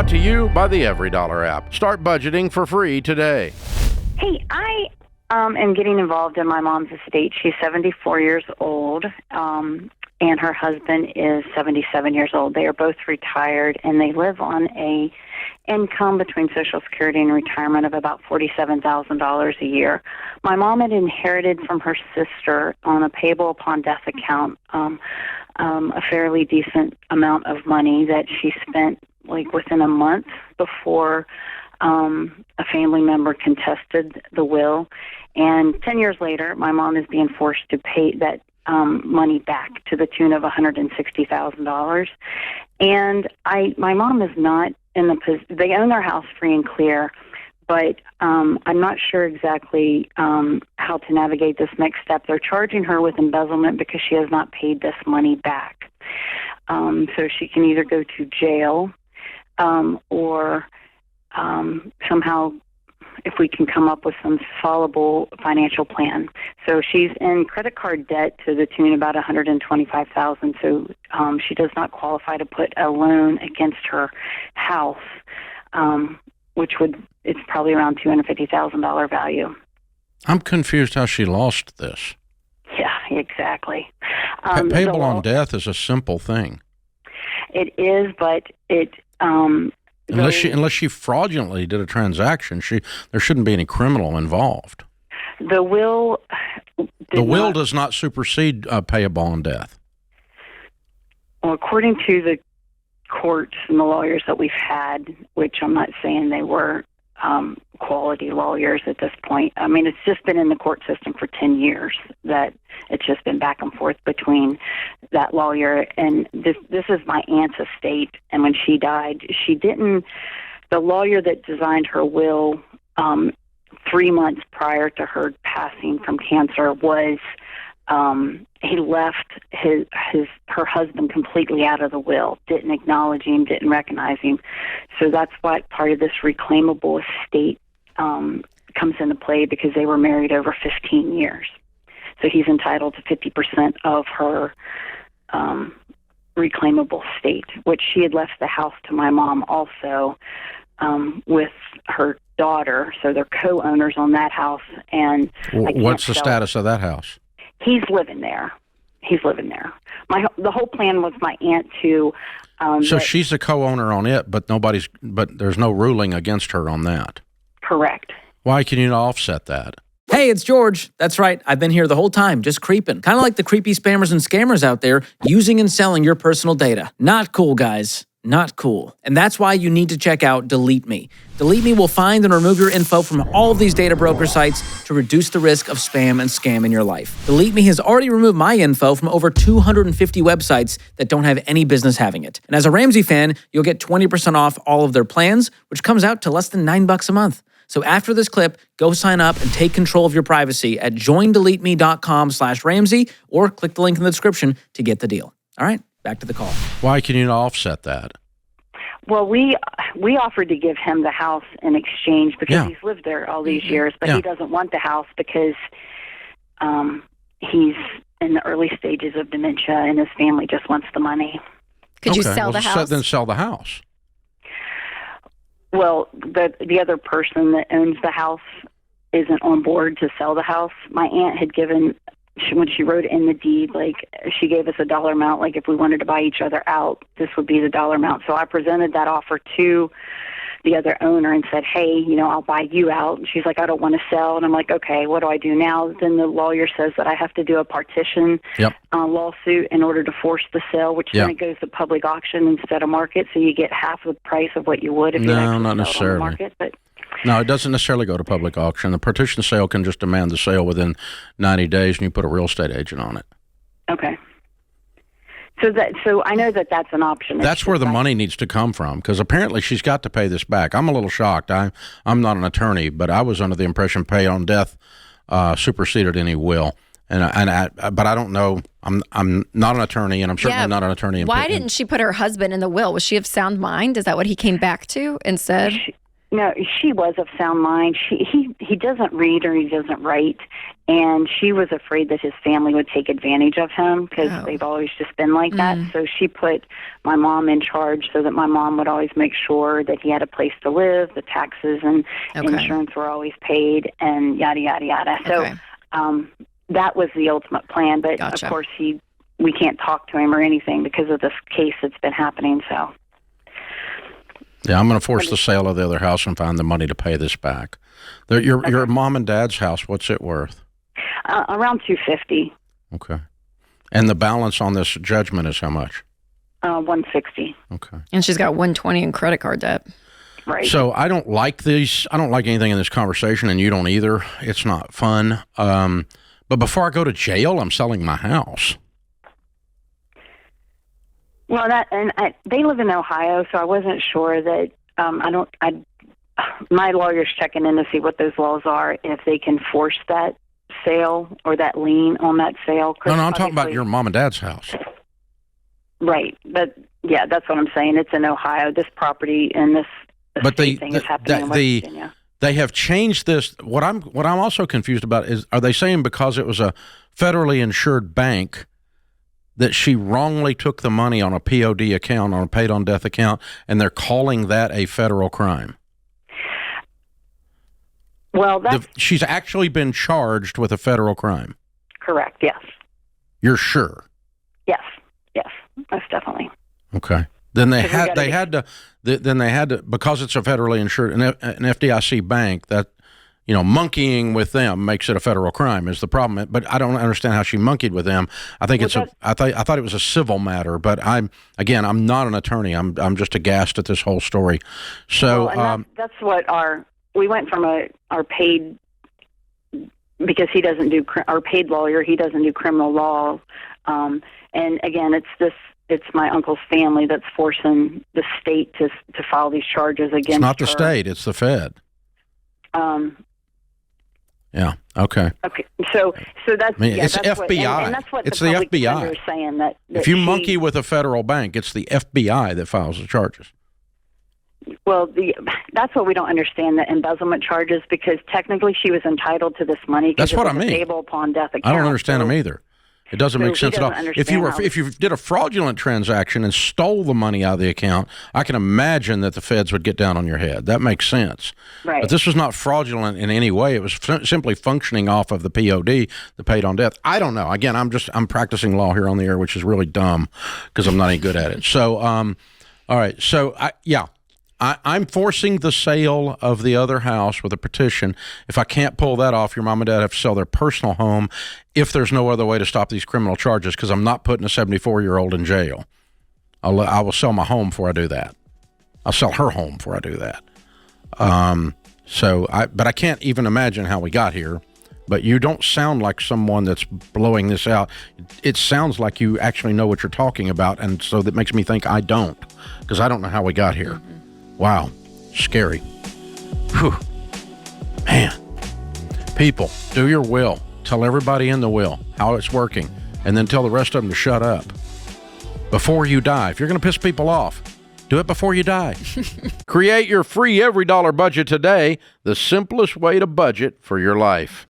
Brought to you by the Every Dollar app. Start budgeting for free today. Hey, I am getting involved in my mom's estate. She's 74 years old, and her husband is 77 years old. They are both retired, and they live on a income between Social Security and retirement of about $47,000 a year. My mom had inherited from her sister on a payable upon death account a fairly decent amount of money that she spent like within a month before a family member contested the will. And 10 years later, my mom is being forced to pay that money back to the tune of $160,000. And my mom is not in the position. They own their house free and clear, but I'm not sure exactly how to navigate this next step. They're charging her with embezzlement because she has not paid this money back. So she can either go to jail or somehow, if we can come up with some solvable financial plan. So she's in credit card debt to the tune of about $125,000. So she does not qualify to put a loan against her house, it's probably around $250,000 value. I'm confused how she lost this. Yeah, exactly. Payable on death is a simple thing. It is, but it. Unless she fraudulently did a transaction, there shouldn't be any criminal involved. The will. Does not supersede payable on death. Well, according to the courts and the lawyers that we've had, which I'm not saying they were quality lawyers at this point. I mean, it's just been in the court system for 10 years that it's just been back and forth between that lawyer. And this is my aunt's estate. And when she died, the lawyer that designed her will 3 months prior to her passing from cancer was, he left her husband completely out of the will, didn't acknowledge him, didn't recognize him. So that's what part of this reclaimable estate comes into play, because they were married over 15 years. So he's entitled to 50% of her reclaimable estate, which she had left the house to my mom also with her daughter. So they're co-owners on that house. And what's the status of that house? He's living there. The whole plan was my aunt to. So she's a co-owner on it, but there's no ruling against her on that. Correct. Why can you not offset that? Hey, it's George. That's right. I've been here the whole time, just creeping. Kind of like the creepy spammers and scammers out there using and selling your personal data. Not cool, guys. Not cool. And that's why you need to check out Delete Me. Delete Me will find and remove your info from all of these data broker sites to reduce the risk of spam and scam in your life. Delete Me has already removed my info from over 250 websites that don't have any business having it. And as a Ramsey fan, you'll get 20% off all of their plans, which comes out to less than $9 a month. So after this clip, go sign up and take control of your privacy at joindeleteme.com/Ramsey or click the link in the description to get the deal. All right, back to the call. Why can you not offset that? Well, we offered to give him the house in exchange because he's lived there all these years, but he doesn't want the house because he's in the early stages of dementia and his family just wants the money. Could you sell the house? Then sell the house. Well, the other person that owns the house isn't on board to sell the house. My aunt had given, when she wrote in the deed, she gave us a dollar amount, if we wanted to buy each other out, this would be the dollar amount. So I presented that offer to the other owner and said, hey, I'll buy you out. And she's like, I don't want to sell. And I'm like, okay, what do I do now? Then the lawyer says that I have to do a partition lawsuit in order to force the sale, which then it goes to public auction instead of market. So you get half the price of what you would if you actually not necessarily. On the market. But no, it doesn't necessarily go to public auction. The partition sale can just demand the sale within 90 days, and you put a real estate agent on it. Okay. So I know that that's an option. That's where the money needs to come from, because apparently she's got to pay this back. I'm a little shocked. I'm not an attorney, but I was under the impression pay on death superseded any will. But I don't know. I'm not an attorney, and I'm certainly not an attorney. Why didn't she put her husband in the will? Was she of sound mind? Is that what he came back to and said? No, she was of sound mind. He doesn't read or he doesn't write, And she was afraid that his family would take advantage of him because Oh. they've always just been like that. So she put my mom in charge so that my mom would always make sure that he had a place to live, the taxes and insurance were always paid, and yada, yada, yada. So that was the ultimate plan. But, Gotcha. of course, we can't talk to him or anything because of this case that's been happening. So Yeah, I'm going to force the sale of the other house and find the money to pay this back. Your mom and dad's house, what's it worth? around $250, Okay. And the balance on this judgment is how much? $160. Okay. And she's got $120 in credit card debt. Right. So I don't like these. I don't like anything in this conversation, and you don't either. It's not fun. But before I go to jail, I'm selling my house. Well, they live in Ohio, so I wasn't sure that. My lawyer's checking in to see what those laws are, if they can force that sale or that lien on that sale. No, I'm talking about your mom and dad's house. Right, but yeah, that's what I'm saying. It's in Ohio. This property and this thing is happening in West Virginia. They have changed this. What I'm also confused about is, are they saying because it was a federally insured bank that she wrongly took the money on a POD account, on a paid on death account, and they're calling that a federal crime? Well, she's actually been charged with a federal crime. Correct. Yes. You're sure? Yes. Most definitely. Okay. Then they had to because it's a federally insured an FDIC bank, that monkeying with them makes it a federal crime is the problem. But I don't understand how she monkeyed with them. I think I thought it was a civil matter. But I'm not an attorney. I'm just aghast at this whole story. So that's what we went from our paid, because he doesn't do our paid lawyer. He doesn't do criminal law. And again, it's my uncle's family that's forcing the state to file these charges against her. It's not the state, it's the Fed. Yeah. Okay. Okay. So that's it's that's FBI. And that's what it's the the public FBI. defender is saying, that if you monkey with a federal bank, it's the FBI that files the charges. Well, that's what we don't understand, the embezzlement charges, because technically she was entitled to this money. That's what I mean. Payable upon death account. I don't understand them either. It doesn't make sense at all. If you did a fraudulent transaction and stole the money out of the account, I can imagine that the feds would get down on your head. That makes sense. Right. But this was not fraudulent in any way. It was simply functioning off of the POD, the paid on death. I don't know. Again, I'm practicing law here on the air, which is really dumb because I'm not any good at it. So, all right. So, I'm forcing the sale of the other house with a petition. If I can't pull that off, your mom and dad have to sell their personal home if there's no other way to stop these criminal charges, because I'm not putting a 74-year-old in jail. I will sell my home before I do that. I'll sell her home before I do that. But I can't even imagine how we got here. But you don't sound like someone that's blowing this out. It sounds like you actually know what you're talking about, and so that makes me think I don't, because I don't know how we got here. Wow. Scary. Whew. Man. People, do your will. Tell everybody in the will how it's working, and then tell the rest of them to shut up before you die. If you're going to piss people off, do it before you die. Create your free every dollar budget today, the simplest way to budget for your life.